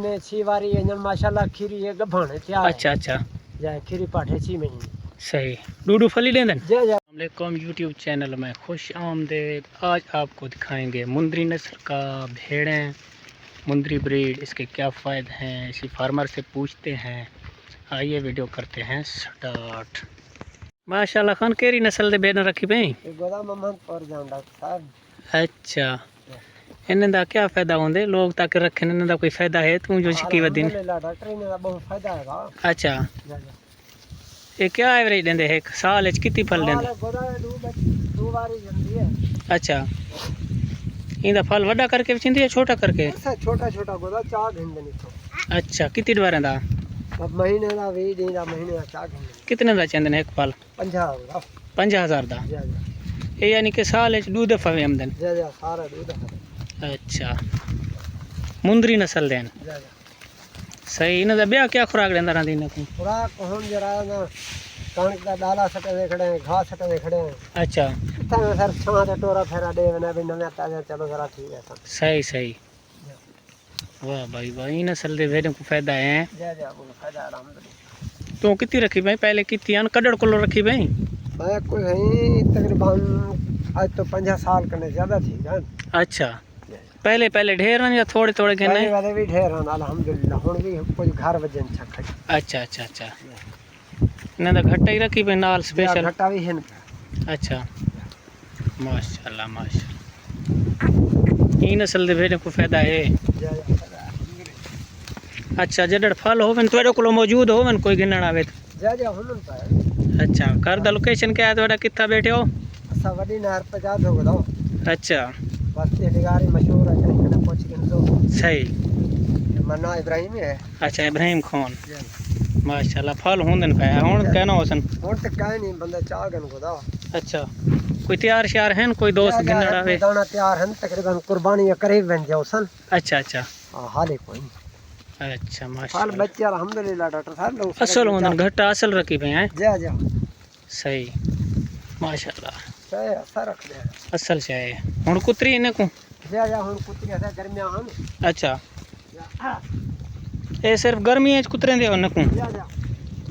ने 6 वारी अजन माशाल्लाह खीरी है गभण तैयार। अच्छा अच्छा जाए खीरी पाठे 6 महीने सही। डूडू फली देंदन। जय जय अस्सलामुअलैकुम यूट्यूब चैनल में खुश आमदेद। आज आपको दिखाएंगे मुंदरी नस्ल का भेड़ें, मुंदरी ब्रीड, इसके क्या फ़ायदे हैं, इसी फार्मर से पूछते हैं। आइए वीडियो करते हैं स्टार्ट। माशाल्लाह खान केरी नस्ल दे भेड़ रखी पई। गोदा मोहम्मद पर जान डॉक्टर साहब। अच्छा इन्हें दा क्या फ़ायदा होंदे लोग तक रखे, इन्हें दा कोई फ़ायदा है तू जो शिकी वदिन। अल्हम्दुलिल्लाह डॉक्टर इन्हें दा बहुत फायदा है। अच्छा ये क्या एवरेज देंदे है साल च कितनी फल देंदे? गोदा दो वारी जंदी है। अच्छा इंदा फल वड्डा करके विचिंदी है छोटा करके? छोटा छोटा गोदा 4 घंटे निको। अच्छा कितनी बार दा? अब महीने दा 20 दिन दा महीने दा 4 घंटे। कितने दा चंदन एक फल? 50,000 दा। ये यानी कि साल च 2 दफा आमदन? जय सारा दूध है। अच्छा मुंदरी नस्ल देन सही। इन्हें दा ब्याह क्या खुराक देंदा रहंदी इन्हें को? खुराक हम जरा ना कणक का डाला सटे दे खड़े हैं, घास सटे दे खड़े हैं। अच्छा इतना सर छां दे टोरा फेरा दे ना भी नया ताजा चलो जरा ठीक है सब। सही सही। वाह भाई वाह, इन नस्ल दे भेड़ों को फायदा है। जय जय वो फायदा अल्हम्दुलिल्लाह। तो कितनी रखी भाई पहले? कितनी अन कड़ड़ को रखी भाई? मैं कोई है तकरीबन आज तो 50 साल करने ज्यादा थी जान। अच्छा पहले पहले ढेर या थोड़े थोड़े के नहीं? पहले भी ढेर हैं अल्हम्दुलिल्लाह। हुन भी कुछ घर वजन छक। अच्छा अच्छा अच्छा इन्हें दा घट्टा ही रखी भाई नाल स्पेशल? घट्टा भी है। अच्छा माशाल्लाह माशाल्लाह। ई नस्ल दे भेड़ों को फायदा है। अच्छा जडड़ फल होवन तोड़े को मौजूद होवन कोई गिनण आवे तो? जय जय हुन पर। अच्छा घर दा लोकेशन क्या है तोड़ा? कित्था बैठे हो? असा वडी नहर पे जा दो बताओ। अच्छा बस ये डिगारी मशहूर है कहीं पहुंच के तो सही। मन्ना इब्राहिम है। अच्छा इब्राहिम खान माशाल्लाह फल होंदन पे हुन कहना होसन? हुन तो काई नहीं बंदा चागन को दा। अच्छा कोई तैयार श्यार हैं कोई दोस्त गिनण आवे? दाना तैयार हैं तकरीबन कुर्बानी करीब बन जाओ सन। अच्छा अच्छा हाले कोई नहीं। अच्छा फल माशाल्लाह बच्चे अल्हम्दुलिल्लाह डॉक्टर साहब लोग असल होंदन घट्टा असल रखी पे हैं। जय जय सही माशाल्लाह सही असर रख दे असल से है। हुन कुतरी इने को? जय जय हुन कुतरी ऐसा गर्मियां हम। अच्छा ये सिर्फ गर्मी च कुतरे दे उन को? जय जय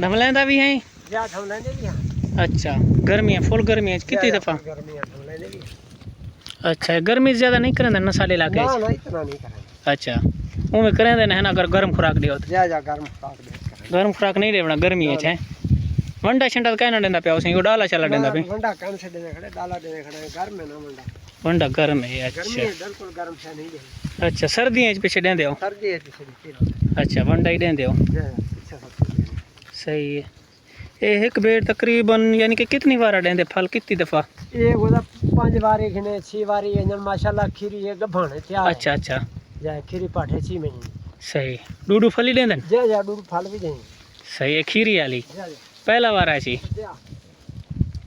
धमलेंदा भी हैं? जय हम लेने भी हैं। अच्छा गर्मी फुल गर्मी कितनी दफा? गर्मी हम लेने भी। अच्छा गर्मी ज्यादा नहीं करें नसाले इलाके? ना ना इतना नहीं करें। अच्छा उमें करें देना है ना अगर गर्म खुराक दियो तो? जय जय गर्म खुराक दे। गर्म खुराक नहीं देवना गर्मी है। वंडा छंडा कहना देंदा पे उसे डाला चला देंदा पे? वंडा कौन से देने खड़े डाला देने खड़े गर्म है ना वंडा। वंडा गर्म है। अच्छा बिल्कुल गर्म से नहीं दे। अच्छा सर्दियों च पीछे देंदे हो? सर्दी है पीछे। अच्छा वंडा ही देंदे हो सही है। ये एक बेर तकरीबन यानी कि कितनी बार देंदे फल कितनी दफा? ये गोदा 5 बारी खने 6 वारी अजन माशाल्लाह खीरी है गभण तैयार। अच्छा अच्छा जाए खीरी पाठे 6 महीने। सही। डूडू फली देंदन? जय जय दूध फल भी दें। सही है खीरी वाली पहला बार आई।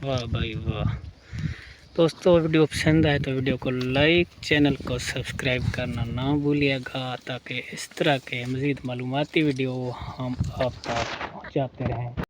वाह भाई वाह। दोस्तों वीडियो पसंद आए तो वीडियो को लाइक, चैनल को सब्सक्राइब करना ना भूलिएगा ताकि इस तरह के मज़ीद मालूमाती वीडियो हम आप तक पहुँचाते रहें।